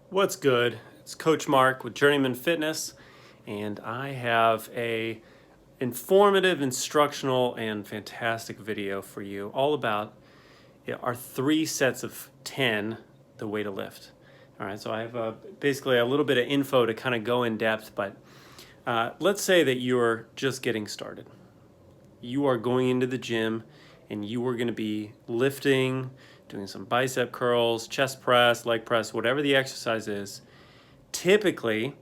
What's good? It's Coach Mark with Journeyman Fitness, and I have a informative, instructional, and fantastic video for you all about our 3 sets of 10, the way to lift. All right, so I have basically a little bit of info to kind of go in depth, but let's say that you're just getting started. You are going into the gym and you are going to be lifting, doing some bicep curls, chest press, leg press, whatever the exercise is. Typically,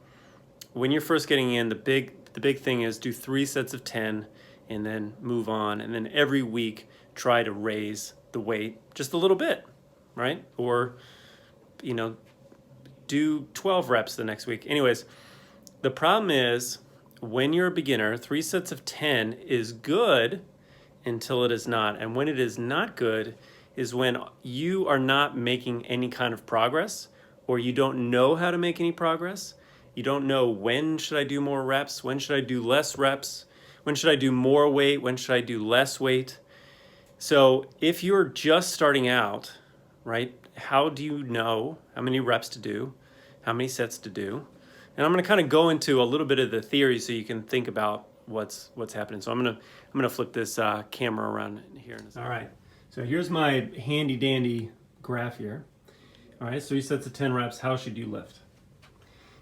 when you're first getting in, the big thing is do 3 sets of 10 and then move on. And then every week, try to raise the weight just a little bit, right? Or, do 12 reps the next week. Anyways, the problem is when you're a beginner, 3 sets of 10 is good until it is not. And when it is not good is when you are not making any kind of progress, or you don't know how to make any progress. You don't know when should I do more reps, when should I do less reps, when should I do more weight, when should I do less weight. So if you're just starting out, right, how do you know how many reps to do, how many sets to do? And I'm going to kind of go into a little bit of the theory so you can think about what's happening. So I'm gonna flip this camera around here in a second. All right. So here's my handy dandy graph here. All right. 3 sets of 10 reps. How should you lift?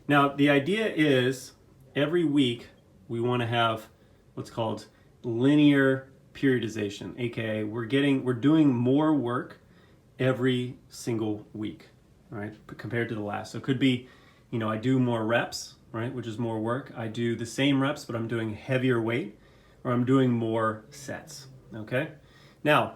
Now the idea is every week we want to have what's called linear periodization, aka we're doing more work every single week, right? Compared to the last. So it could be, I do more reps, right, which is more work. I do the same reps, but I'm doing heavier weight, or I'm doing more sets, okay? Now,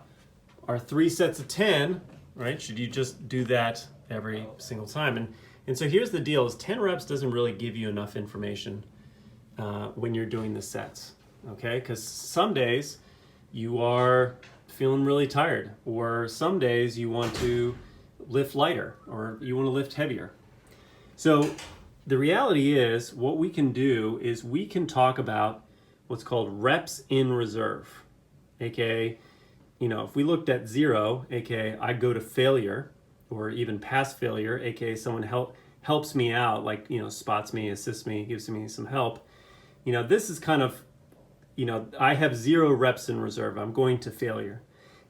our 3 sets of 10, right, should you just do that every single time? And so here's the deal, is 10 reps doesn't really give you enough information when you're doing the sets, okay? Because some days you are feeling really tired, or some days you want to lift lighter, or you want to lift heavier. So the reality is what we can do is we can talk about what's called reps in reserve, aka, if we looked at 0, aka I go to failure, or even past failure, aka someone helps me out, like, spots me, assists me, gives me some help. This is kind of, I have 0 reps in reserve. I'm going to failure.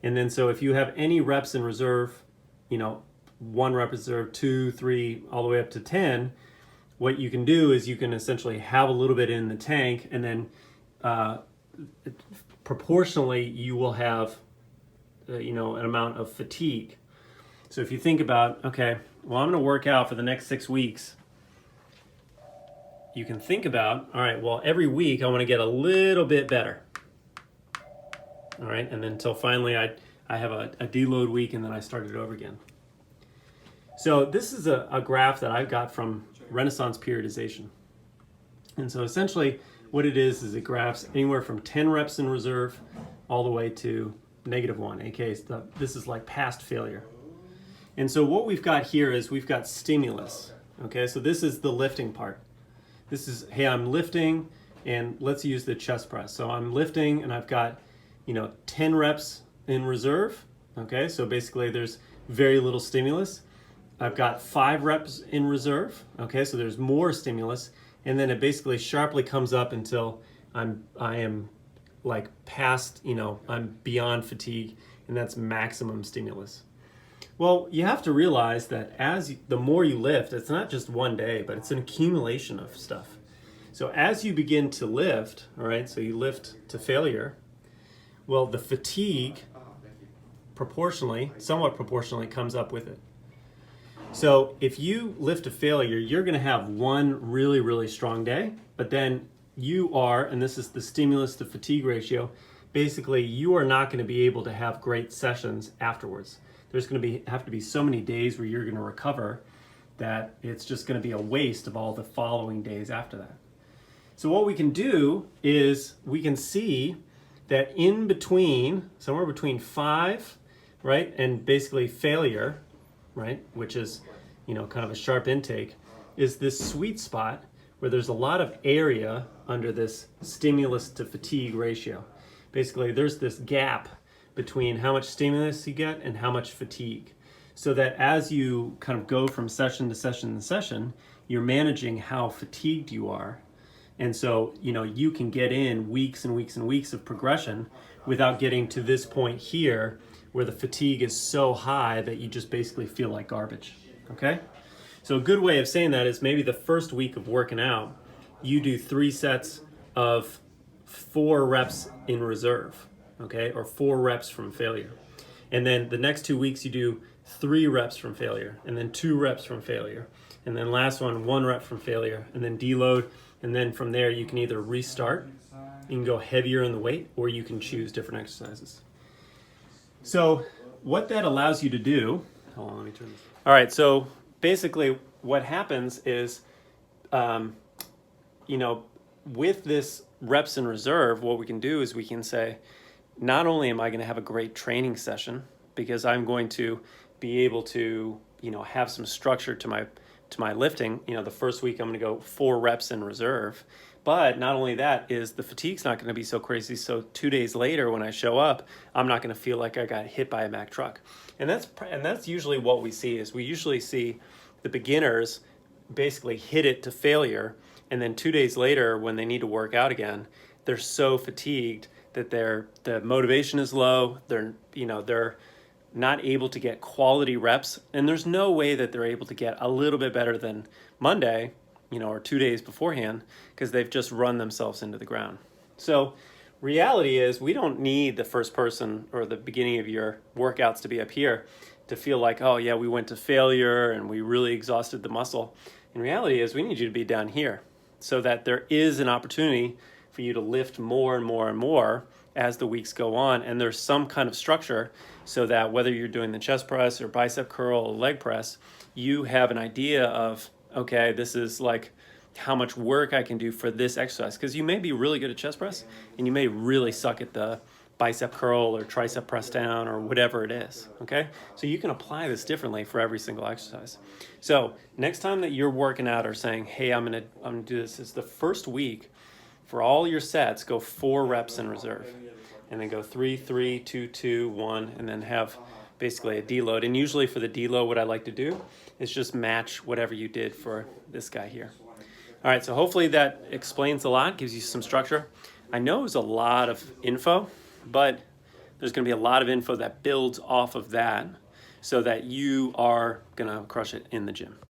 And then so if you have any reps in reserve, 1 rep reserve, 2, 3, all the way up to 10, what you can do is you can essentially have a little bit in the tank, and then proportionally you will have an amount of fatigue. So if you think about, okay, well, I'm going to work out for the next 6 weeks, you can think about, all right, well, every week I want to get a little bit better. All right, and then until finally I have a deload week, and then I start it over again. So this is a graph that I got from Renaissance Periodization. And so essentially what it is it graphs anywhere from 10 reps in reserve all the way to -1, aka this is like past failure. And so what we've got here is we've got stimulus. Okay, so this is the lifting part. This is, hey, I'm lifting, and let's use the chest press. So I'm lifting and I've got 10 reps in reserve. Okay, so basically there's very little stimulus. I've got 5 reps in reserve. Okay, so there's more stimulus, and then it basically sharply comes up until I am like past, I'm beyond fatigue, and that's maximum stimulus. Well, you have to realize that the more you lift, it's not just one day, but it's an accumulation of stuff. So as you begin to lift, all right, so you lift to failure, well, the fatigue somewhat proportionally comes up with it. So if you lift to failure, you're going to have one really, really strong day, but then you are, and this is the stimulus to fatigue ratio, basically you are not going to be able to have great sessions afterwards. There's going to have to be so many days where you're going to recover that it's just going to be a waste of all the following days after that. So what we can do is we can see that in between, somewhere between 5, right, and basically failure, right, which is, kind of a sharp intake, is this sweet spot where there's a lot of area under this stimulus to fatigue ratio. Basically, there's this gap between how much stimulus you get and how much fatigue. so that as you kind of go from session to session to session, you're managing how fatigued you are. And so, you can get in weeks and weeks and weeks of progression without getting to this point here where the fatigue is so high that you just basically feel like garbage, okay? So a good way of saying that is maybe the first week of working out, you do 3 sets of 4 reps in reserve, okay? Or 4 reps from failure. And then the next 2 weeks you do 3 reps from failure, and then 2 reps from failure. And then last one, 1 rep from failure, and then deload. And then from there you can either restart, you can go heavier in the weight, or you can choose different exercises. So what that allows you to do, hold on, let me turn this. All right, so basically what happens is, with this reps in reserve, what we can do is we can say, not only am I going to have a great training session because I'm going to be able to, have some structure to my lifting. The first week I'm going to go 4 reps in reserve. But not only that is the fatigue's not going to be so crazy. So 2 days later when I show up, I'm not going to feel like I got hit by a Mack truck. And that's usually what we see is we usually see the beginners basically hit it to failure. And then 2 days later when they need to work out again, they're so fatigued that the motivation is low. They're not able to get quality reps. And there's no way that they're able to get a little bit better than Monday, or 2 days beforehand, because they've just run themselves into the ground. So reality is we don't need the first person or the beginning of your workouts to be up here to feel like, oh yeah, we went to failure and we really exhausted the muscle. In reality is we need you to be down here so that there is an opportunity for you to lift more and more and more as the weeks go on. And there's some kind of structure so that whether you're doing the chest press or bicep curl or leg press, you have an idea of, okay, this is like how much work I can do for this exercise. Because you may be really good at chest press and you may really suck at the bicep curl or tricep press down or whatever it is, okay? So you can apply this differently for every single exercise. So next time that you're working out or saying, hey, I'm gonna do this, is the first week for all your sets, go 4 reps in reserve. And then go 3, 3, 2, 2, 1, and then have basically a deload. And usually for the deload, what I like to do is just match whatever you did for this guy here. All right, so hopefully that explains a lot, gives you some structure. I know it's a lot of info, but there's gonna be a lot of info that builds off of that so that you are gonna crush it in the gym.